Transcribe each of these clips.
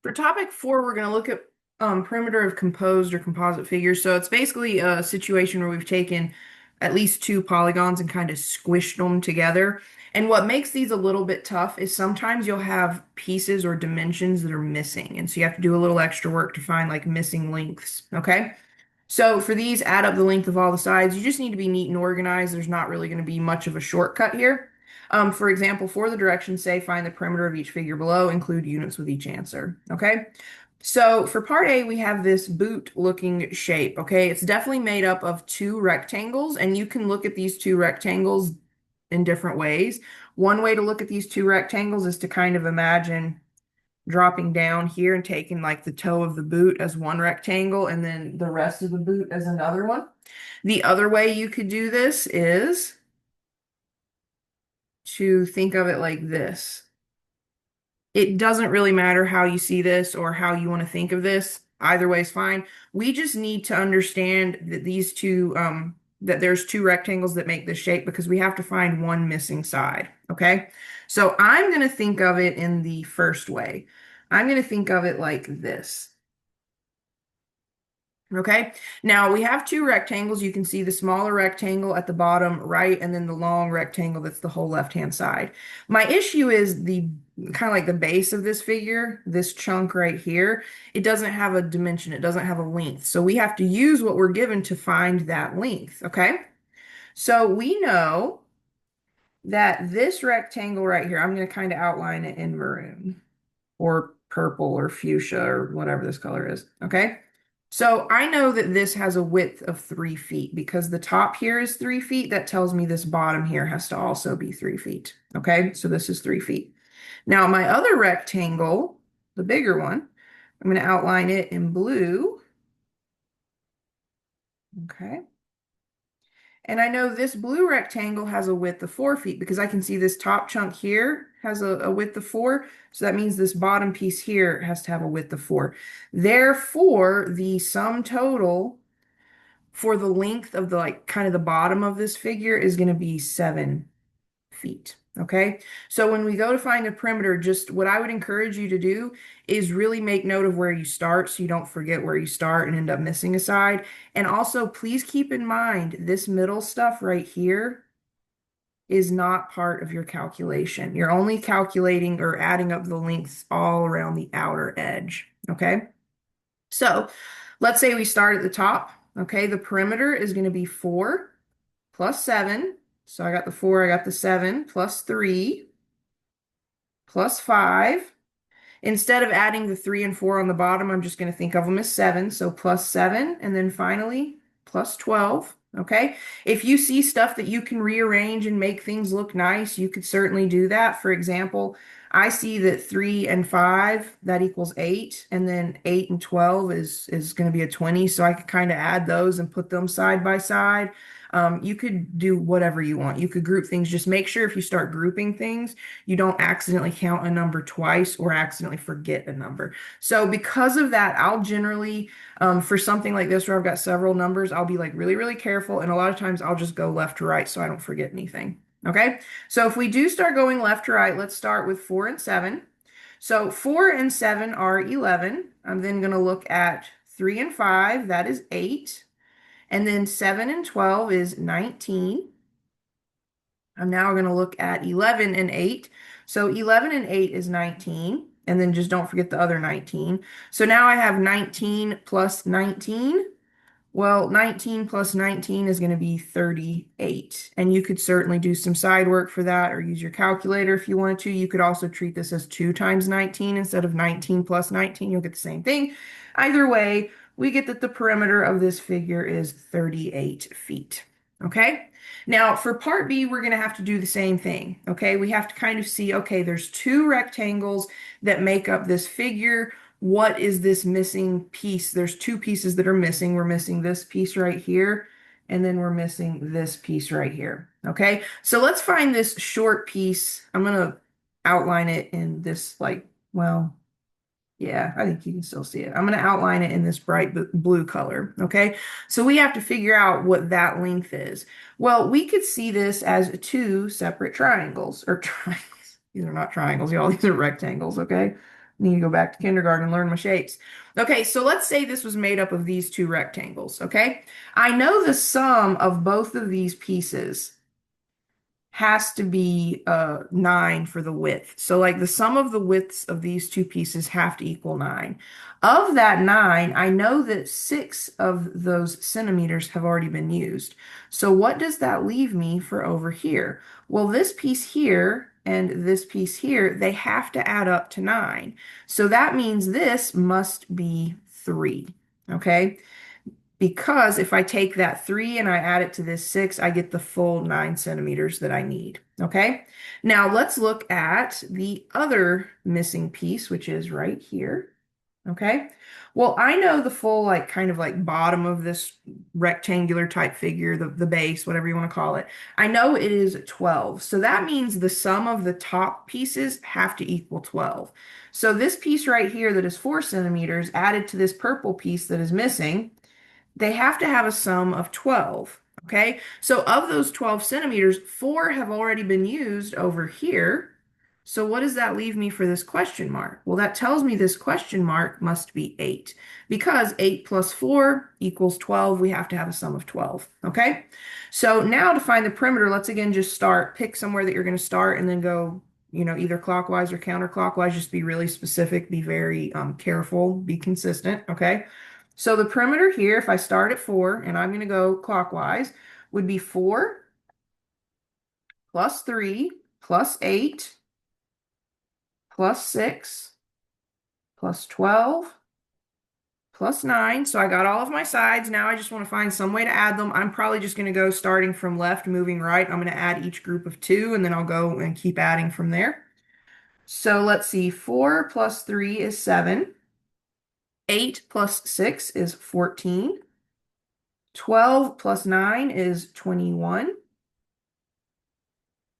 For topic 4, we're going to look at perimeter of composed or composite figures. So it's basically a situation where we've taken at least two polygons and kind of squished them together. And what makes these a little bit tough is sometimes you'll have pieces or dimensions that are missing. And so you have to do a little extra work to find like missing lengths. Okay. So for these, add up the length of all the sides. You just need to be neat and organized. There's not really going to be much of a shortcut here. For example, for the directions, say find the perimeter of each figure below, include units with each answer. Okay. So for part A, we have this boot looking shape. Okay. It's definitely made up of two rectangles, and you can look at these two rectangles in different ways. One way to look at these two rectangles is to kind of imagine dropping down here and taking like the toe of the boot as one rectangle and then the rest of the boot as another one. The other way you could do this is to think of it like this. It doesn't really matter how you see this or how you want to think of this. Either way is fine. We just need to understand that these two, that there's two rectangles that make this shape because we have to find one missing side. Okay. So I'm going to think of it in the first way. I'm going to think of it like this. Okay, now we have two rectangles. You can see the smaller rectangle at the bottom right, and then the long rectangle that's the whole left-hand side. My issue is the kind of like the base of this figure, this chunk right here. It doesn't have a dimension. It doesn't have a length. So we have to use what we're given to find that length. Okay, so we know that this rectangle right here, I'm going to kind of outline it in maroon or purple or fuchsia or whatever this color is. Okay. So I know that this has a width of 3 feet because the top here is 3 feet. That tells me this bottom here has to also be 3 feet. Okay. So this is 3 feet. Now my other rectangle, the bigger one, I'm going to outline it in blue. Okay. And I know this blue rectangle has a width of 4 feet because I can see this top chunk here has a width of 4. So that means this bottom piece here has to have a width of 4. Therefore, the sum total for the length of the like kind of the bottom of this figure is going to be 7 feet. Okay. So when we go to find the perimeter, just what I would encourage you to do is really make note of where you start so you don't forget where you start and end up missing a side. And also, please keep in mind this middle stuff right here is not part of your calculation. You're only calculating or adding up the lengths all around the outer edge. Okay. So let's say we start at the top. Okay. The perimeter is going to be 4 plus 7. So I got the 4, I got the 7, plus 3, plus 5. Instead of adding the 3 and 4 on the bottom, I'm just going to think of them as 7. So plus 7, and then finally plus 12. Okay. If you see stuff that you can rearrange and make things look nice, you could certainly do that. For example, I see that 3 and 5, that equals 8, and then 8 and 12 is going to be a 20. So I could kind of add those and put them side by side. You could do whatever you want. You could group things. Just make sure if you start grouping things, you don't accidentally count a number twice or accidentally forget a number. So because of that, I'll generally, for something like this where I've got several numbers, I'll be like really, really careful. And a lot of times I'll just go left to right so I don't forget anything. Okay. So if we do start going left to right, let's start with 4 and 7. So 4 and 7 are 11. I'm then going to look at 3 and 5. That is 8. And then 7 and 12 is 19. I'm now going to look at 11 and 8. So 11 and 8 is 19. And then just don't forget the other 19. So now I have 19 plus 19. Well, 19 plus 19 is going to be 38. And you could certainly do some side work for that or use your calculator if you wanted to. You could also treat this as 2 times 19 instead of 19 plus 19. You'll get the same thing. Either way, we get that the perimeter of this figure is 38 feet. Okay. Now for part B, we're going to have to do the same thing. Okay. We have to kind of see, okay, there's two rectangles that make up this figure. What is this missing piece? There's two pieces that are missing. We're missing this piece right here, and then we're missing this piece right here. Okay. So let's find this short piece. I'm going to outline it in this like, well, yeah, I think you can still see it. I'm going to outline it in this bright blue color. Okay. So we have to figure out what that length is. Well, we could see this as two separate triangles or triangles. These are not triangles, y'all. These are rectangles. Okay. Need to go back to kindergarten and learn my shapes. Okay, so let's say this was made up of these two rectangles, okay? I know the sum of both of these pieces has to be 9 for the width. So like the sum of the widths of these two pieces have to equal 9. Of that 9, I know that 6 of those centimeters have already been used. So what does that leave me for over here? Well, this piece here and this piece here, they have to add up to 9. So that means this must be 3. Okay? Because if I take that 3 and I add it to this 6, I get the full 9 centimeters that I need. Okay? Now let's look at the other missing piece, which is right here. Okay? Well, I know the full, like, kind of like bottom of this rectangular type figure, the base, whatever you want to call it. I know it is 12. So that means the sum of the top pieces have to equal 12. So this piece right here that is 4 centimeters added to this purple piece that is missing, they have to have a sum of 12. Okay, so of those 12 centimeters, 4 have already been used over here. So what does that leave me for this question mark? Well, that tells me this question mark must be 8 because 8 plus 4 equals 12. We have to have a sum of 12. Okay, so now to find the perimeter, let's again just start, pick somewhere that you're going to start and then go, either clockwise or counterclockwise. Just be really specific, be very careful, be consistent. Okay. So the perimeter here, if I start at 4 and I'm going to go clockwise, would be 4 plus 3 plus 8 plus 6 plus 12 plus 9. So I got all of my sides. Now I just want to find some way to add them. I'm probably just going to go starting from left, moving right. I'm going to add each group of 2, and then I'll go and keep adding from there. So let's see. 4 plus 3 is 7. 8 plus 6 is 14. 12 plus 9 is 21.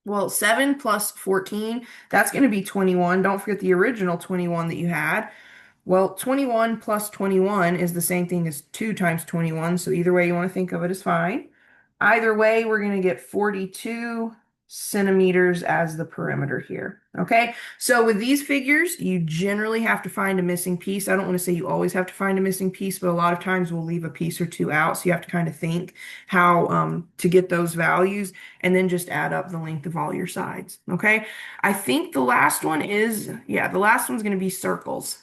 Well, 7 plus 14, that's going to be 21. Don't forget the original 21 that you had. Well, 21 plus 21 is the same thing as 2 times 21, so either way you want to think of it is fine. Either way, we're going to get 42 centimeters as the perimeter here. Okay, so with these figures, you generally have to find a missing piece. I don't want to say you always have to find a missing piece, but a lot of times we'll leave a piece or two out. So you have to kind of think how to get those values and then just add up the length of all your sides. Okay, I think the last one is, yeah, the last one's going to be circles.